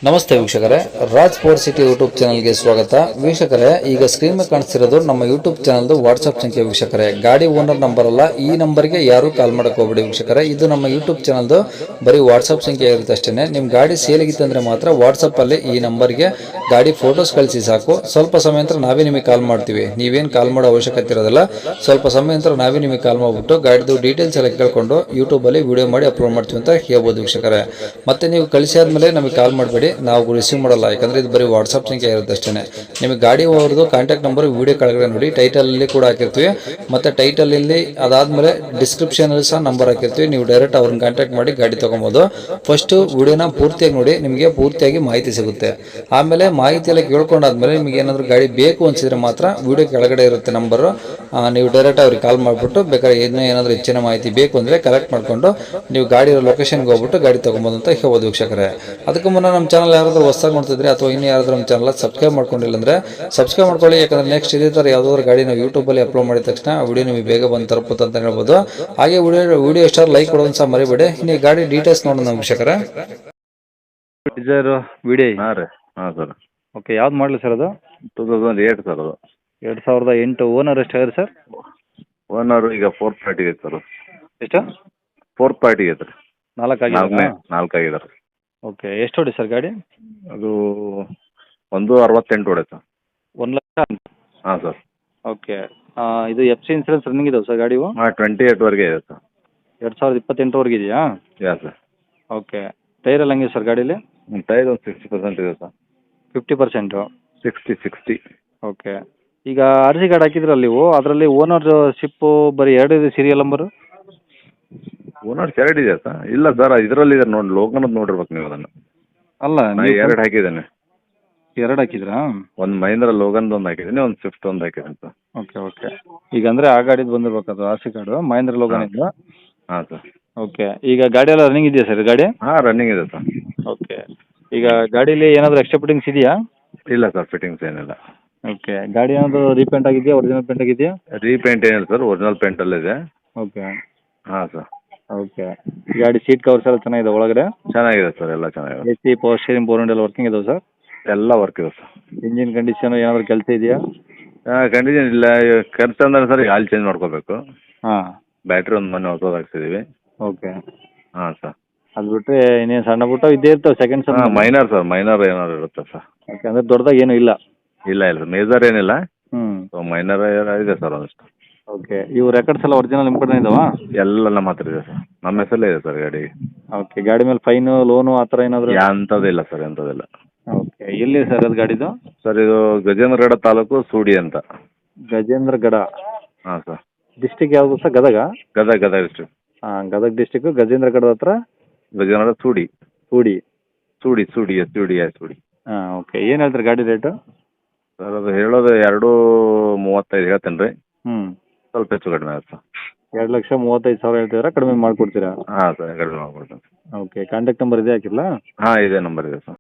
ನಮಸ್ತೆ ವೀಕ್ಷಕರೇ, Raj sports city YouTube ಚಾನಲ್ಗೆ ಸ್ವಾಗತ. ವೀಕ್ಷಕರೇ, ಈಗ ಸ್ಕ್ರೀನ್ ಮೇಲೆ ಕಾಣಿಸ್ತಿರೋದು ನಮ್ಮ ಯೂಟ್ಯೂಬ್ ಚಾನಲ್ದು ವಾಟ್ಸ್ಆಪ್ ಸಂಖ್ಯೆ. ವೀಕ್ಷಕರೇ, ಗಾಡಿ ಓನರ್ ನಂಬರ್ ಅಲ್ಲ, ಈ ನಂಬರ್ಗೆ ಯಾರು ಕಾಲ್ ಮಾಡಕ್ಕೆ ಹೋಗ್ಬೇಡಿ ವೀಕ್ಷಕರೇ. ಇದು ನಮ್ಮ ಯೂಟ್ಯೂಬ್ ಚಾನಲ್ದು ಬರೀ ವಾಟ್ಸ್ಆಪ್ ಸಂಖ್ಯೆ ಇರುತ್ತೆ ಅಷ್ಟೇ. ನಿಮ್ಮ ಗಾಡಿ ಸೇಲಿಗಿತ್ತಂದ್ರೆ ಮಾತ್ರ ವಾಟ್ಸಪ್ಪಲ್ಲಿ ಈ ನಂಬರ್ಗೆ ಗಾಡಿ ಫೋಟೋಸ್ ಕಳಿಸಿ ಸಾಕು. ಸ್ವಲ್ಪ ಸಮಯ ನಂತರ ನಾವೇ ನಿಮಗೆ ಕಾಲ್ ಮಾಡ್ತೀವಿ. ನೀವೇನು ಕಾಲ್ ಮಾಡೋ ಅವಶ್ಯಕತೆ ಇರೋದಿಲ್ಲ. ಸ್ವಲ್ಪ ಸಮಯ ನಂತರ ನಾವೇ ನಿಮಗೆ ಕಾಲ್ ಮಾಡಿಬಿಟ್ಟು ಗಾಡಿದು ಡೀಟೇಲ್ಸ್ ಎಲ್ಲ ಕೇಳ್ಕೊಂಡು ಯೂಟ್ಯೂಬಲ್ಲಿ ವಿಡಿಯೋ ಮಾಡಿ ಅಪ್ಲೋಡ್ ಮಾಡ್ತೀವಿ ಅಂತ ಹೇಳ್ಬೋದು ವೀಕ್ಷಕರೇ. ಮತ್ತೆ ನೀವು ಕಳಿಸಿ ಆದಮೇಲೆ ನಮಗೆ ಕಾಲ್ ಮಾಡಬೇಡಿ, ನಾವು ರಿಸೀವ್ ಮಾಡಲ್ಲ. ಯಾಕಂದ್ರೆ ಇದು ಬರೀ ವಾಟ್ಸ್ಆಪ್ ಸಂಖ್ಯೆ ಇರುತ್ತೆ ಅಷ್ಟೇ. ನಿಮಗೆ ಗಾಡಿ ಅವ್ರದ್ದು ಕಾಂಟ್ಯಾಕ್ಟ್ ನಂಬರ್ ವಿಡಿಯೋ ಕೆಳಗಡೆ ನೋಡಿ, ಟೈಟಲ್ ಅಲ್ಲಿ ಕೂಡ ಹಾಕಿರ್ತೀವಿ. ಮತ್ತೆ ಟೈಟಲ್ ಇಲ್ಲಿ ಅದಾದ್ಮೇಲೆ ಡಿಸ್ಕ್ರಿಪ್ಷನ್ ಅಲ್ಲಿ ಸಹ ನಂಬರ್ ಹಾಕಿರ್ತೀವಿ. ನೀವು ಡೈರೆಕ್ಟ್ ಅವ್ರನ್ನ ಕಾಂಟ್ಯಾಕ್ಟ್ ಮಾಡಿ ಗಾಡಿ ತಗೊಬೋದು. ಫಸ್ಟ್ ವಿಡಿಯೋನ ಪೂರ್ತಿಯಾಗಿ ನೋಡಿ, ನಿಮಗೆ ಪೂರ್ತಿಯಾಗಿ ಮಾಹಿತಿ ಸಿಗುತ್ತೆ. ಆಮೇಲೆ ಮಾಹಿತಿ ಎಲ್ಲ ಕೇಳ್ಕೊಂಡಾದ್ಮೇಲೆ ನಿಮಗೆ ಏನಾದರೂ ಗಾಡಿ ಬೇಕು ಅನ್ಸಿದ್ರೆ ಮಾತ್ರ ವಿಡಿಯೋ ಕೆಳಗಡೆ ಇರುತ್ತೆ ನಂಬರ್, ನೀವು ಡೈರೆಕ್ಟ್ ಅವ್ರಿಗೆ ಕಾಲ್ ಮಾಡಿಬಿಟ್ಟು ಬೇಕಾದ್ರೆ ಏನಾದರೂ ಹೆಚ್ಚಿನ ಮಾಹಿತಿ ಬೇಕು ಅಂದ್ರೆ ಕಲೆಕ್ಟ್ ಮಾಡ್ಕೊಂಡು ನೀವು ಗಾಡಿ ಲೊಕೇಶನ್ಗೆ ಹೋಗ್ಬಿಟ್ಟು ಗಾಡಿ ತಗೊಬೋದು ಅಂತ ಹೇಳ್ಬೋದು ವೀಕ್ಷಕರೇ. ಅದಕ್ಕೂ ಮುನ್ನ ನಮ್ಮ ಚಾನಲ್ ಯಾರಾದರೂ ಹೊಸದಾಗಿ ನೋಡ್ತಿದ್ರೆ ಅಥವಾ ಇನ್ನು ಯಾರಾದರೂ ನಮ್ಮ ಚಾನಲ್ ಸಬ್ಸ್ಕ್ರೈಬ್ ಮಾಡ್ಕೊಂಡಿಲ್ಲ ಅಂದ್ರೆ ಸಬ್ಸ್ಕ್ರೈಬ್ ಮಾಡ್ಕೊಳ್ಳಿ. ಯಾಕಂದ್ರೆ ನೆಕ್ಸ್ಟ್ ಇದೇ ಥರ ಯಾವುದಾದ್ರು ಗಾಡಿ ನಾವು ಯೂಟ್ಯೂಬಲ್ಲಿ ಅಪ್ಲೋಡ್ ಮಾಡಿದ ತಕ್ಷಣ ವಿಡಿಯೋ ನಿಮಗೆ ಬೇಗ ಬಂದು ತಲುಪುತ್ತೆ ಅಂತ ಹೇಳ್ಬೋದು. ಹಾಗೆ ವಿಡಿಯೋ ಇಷ್ಟ ಲೈಕ್ ಕೊಡೋದು ಸಹ ಮರಿಬೇಡಿ. ಇನ್ನು ಗಾಡಿ ಡೀಟೇಲ್ಸ್ ನೋಡೋಣ ವೀಕ್ಷಕರೇ. Desire video. ಹಾಂ ರೀ. ಹಾಂ ಸರ್. ಓಕೆ, ಯಾವ್ದು ಮಾಡಲಿ ಸರ್ ಅದು? 2008 ಸರ್ ಅದು. 2008. ಓನರ್ ಎಷ್ಟು ಆಗಿದೆ ಸರ್? ಓನರು ಈಗ ಫೋರ್ತ್ ಪಾರ್ಟಿಗೆ ಐತೆ ಸರ್. ಎಷ್ಟು? ಫೋರ್ತ್ ಪಾರ್ಟಿಗೆ ಐತೆ ರೀ. 4 ಆಗಿದೆ. ನಾಲ್ಕು ಆಗಿದೆ ರೀ. ಓಕೆ, ಎಷ್ಟು ಹೊಡಿ ಸರ್ ಗಾಡಿ? ಅದು 168 ಹೊಡೆ ಸರ್. 1,00,000. ಹಾಂ ಸರ್. ಓಕೆ, ಇದು ಎಫ್ ಸಿ ಇನ್ಸೂರೆನ್ಸ್ ರನ್ನಿಂಗ್ ಇದಾವೆ ಸರ್ ಗಾಡಿವು? ಹಾಂ, 28ವರೆಗೆ ಇದೆ ಸರ್. 2028ವರೆಗೆ ಇದೆಯಾ? ಯಾ ಸರ್. ಓಕೆ, ಟೈರ್ ಎಲ್ಲ ಹಂಗೆ ಸರ್ ಗಾಡೀಲಿ? ಟೈರ್ ಒಂದು 60% ಇದೆ ಸರ್. 50%? 60. ಓಕೆ, ಈಗ ಆರ್ ಸಿ ಕಾರ್ಡ್ ಹಾಕಿದ್ರಲ್ಲ ನೀವು, ಅದರಲ್ಲಿ ಓನರ್ ಶಿಪ್ಪು ಬರೀ 2 ಇದೆ ಸೀರಿಯಲ್ ನಂಬರು? ಓನರ್ 2 ಇದೆ ಸರ್. ಇಲ್ಲ ಸರ್, ಇದರಲ್ಲಿ ಇದೆ ನೋಡಿ, ಲೋಕನದ್ದು ನೋಡಿರ್ಬೇಕು ನೀವು ಅದನ್ನು. ಅಲ್ಲ, ನಾನು 2 ಹಾಕಿದ್ದೇನೆ. 2 ಹಾಕಿದ್ರಾ? ಒಂದು ಮಹೀಂದ್ರ ಲೋಗನ್ದು ಒಂದು ಹಾಕಿದ್ದೀನಿ, ಒಂದು ಸ್ವಿಫ್ಟ್ ಒಂದು ಹಾಕಿದ್ದೀನಿ ಸರ್. ಓಕೆ, ಈಗ ಅಂದರೆ ಆ ಗಾಡಿದು ಬಂದಿರ್ಬೇಕು ಅದು R C card, Mahindra Logan ಇದು. ಹಾಂ ಸರ್. ಓಕೆ, ಈಗ ಗಾಡಿ ಎಲ್ಲ ರನ್ನಿಂಗ್ ಇದೆಯಾ ಸರ್ ಗಾಡಿ? ಹಾಂ, ರನ್ನಿಂಗ್ ಇದೆ ಸರ್. ಓಕೆ, ಈಗ ಗಾಡೀಲಿ ಏನಾದರೂ ಎಕ್ಸ್ಟ್ರಾ ಫಿಟ್ಟಿಂಗ್ಸ್ ಇದೆಯಾ? ಇಲ್ಲ ಸರ್, ಫಿಟ್ಟಿಂಗ್ಸ್ ಏನಿಲ್ಲ. ಓಕೆ, ಗಾಡಿ ಏನಾದರೂ ರೀಪೇಂಟ್ ಆಗಿದೆಯಾ, ಒರಿಜಿನಲ್ ಪೇಂಟ್ ಆಗಿದೆಯಾ? ರೀಪೇಂಟ್ ಏನಿಲ್ಲ ಸರ್, ಒರಿಜಿನಲ್ ಪೇಂಟಲ್ಲಿದೆ. ಓಕೆ. ಹಾಂ ಸರ್. ಓಕೆ, ಗಾಡಿ ಸೀಟ್ ಕವರ್ಸ್ ಎಲ್ಲ ಚೆನ್ನಾಗಿದೆ ಒಳಗಡೆ? ಚೆನ್ನಾಗಿದೆ ಸರ್, ಎಲ್ಲ ಚೆನ್ನಾಗಿದೆ. A C, power steering, board ಎಲ್ಲ ವರ್ಕಿಂಗ್ ಇದಾವೆ ಸರ್? ಎಲ್ಲ ವರ್ಕ್ ಇದೆ ಸರ್. ಇಂಜಿನ್ ಕಂಡೀಷನ್ ಏನಾದರೂ ಕೆಲಸ ಇದೆಯಾ? ಕಂಡೀಷನ್ ಇಲ್ಲ. ಖರ್ಚು ಅಂದ್ರೆ ಸರ್ ಆಯಿಲ್ ಚೇಂಜ್ ಮಾಡ್ಕೋಬೇಕು. ಹಾಂ. ಬ್ಯಾಟ್ರಿ ಒಂದು ಮೊನ್ನೆ ಹೊಸದು ಹಾಕ್ಸಿದ್ದೀವಿ. ಓಕೆ. ಹಾಂ ಸರ್. ಅದು ಬಿಟ್ಟರೆ ಇನ್ನೇನು ಸಣ್ಣ ಪುಟ್ಟ ಇದ್ದೇ ಇರ್ತವೆ ಸೆಕೆಂಡ್ಸ್? ಹಾಂ, ಮೈನರ್ ಸರ್, ಮೈನರ್ ಏನಾದ್ರು ಇರುತ್ತೆ ಸರ್. ಓಕೆ, ಅಂದರೆ ದೊಡ್ಡದಾಗಿ ಏನೂ ಇಲ್ಲ? ಇಲ್ಲ ಮೇಜರ್ ಏನಿಲ್ಲ. ಹ್ಞೂ. ಸೊ ಮೈನರ್ ಇದೆ ಸರ್ ಒಂದಿಷ್ಟು. ಓಕೆ, ಇವು ರೆಕಾರ್ಡ್ಸ್ ಎಲ್ಲ ಒರಿಜಿನಲ್ ನಿಮ್ಮ ಕಡೆ ಇದಾವಾ? ಎಲ್ಲ ನಮ್ಮ ಹತ್ರ ಇದೆ ಸರ್, ನಮ್ಮ ಹೆಸರಲ್ಲೇ ಇದೆ ಸರ್ ಗಾಡಿ. ಓಕೆ, ಗಾಡಿ ಮೇಲೆ ಫೈನು, ಲೋನು ಆ ಥರ ಏನಾದರೂ? ಎಂಥದಿಲ್ಲ ಸರ್, ಎಂಥದಿಲ್ಲ. ಓಕೆ, ಎಲ್ಲಿ ಸರ್ ಅದು ಗಾಡಿದು? ಸರ್, ಇದು ಗಜೇಂದ್ರಗಡ ತಾಲೂಕು, ಸೂಡಿ ಅಂತ. ಗಜೇಂದ್ರಗಡ. ಹಾಂ ಸರ್. ಡಿಸ್ಟಿಕ್ ಯಾವುದು ಸರ್? ಗದಗ? ಗದಗ ಡಿಸ್ಟ್ರಿಕ್ಟ್. ಹಾಂ, ಗದಗ ಡಿಸ್ಟಿಕ್ಕು, ಗಜೇಂದ್ರಗಡದ ಹತ್ರ ಗಜೇಂದ್ರಗಡ ಸೂಡಿ. ಸೂಡಿ. ಸೂಡಿ. ಹಾಂ, ಓಕೆ. ಏನು ಹೇಳ್ತಾರೆ ಗಾಡಿ ರೇಟು? ಸರ್, ಅದು ಹೇಳೋದು 235 ಹೇಳ್ತೇನೆ ರೀ. ಹ್ಞೂ. ಸ್ವಲ್ಪ ಹೆಚ್ಚು ಕಡಿಮೆ ಆಗುತ್ತೆ ಸರ್. 2,35,000 ಹೇಳ್ತಿದ್ದೀರಾ? ಕಡಿಮೆ ಮಾಡಿಕೊಡ್ತೀರಾ? ಹಾಂ ಸರ್, ಕಡಿಮೆ ಮಾಡ್ಕೊಡ್ತೇನೆ. ಓಕೆ, ಕಾಂಟ್ಯಾಕ್ಟ್ ನಂಬರ್ ಇದೆ ಹಾಕಿರಲಾ? ಹಾಂ, ಇದೇ ನಂಬರ್ ಇದೆ ಸರ್.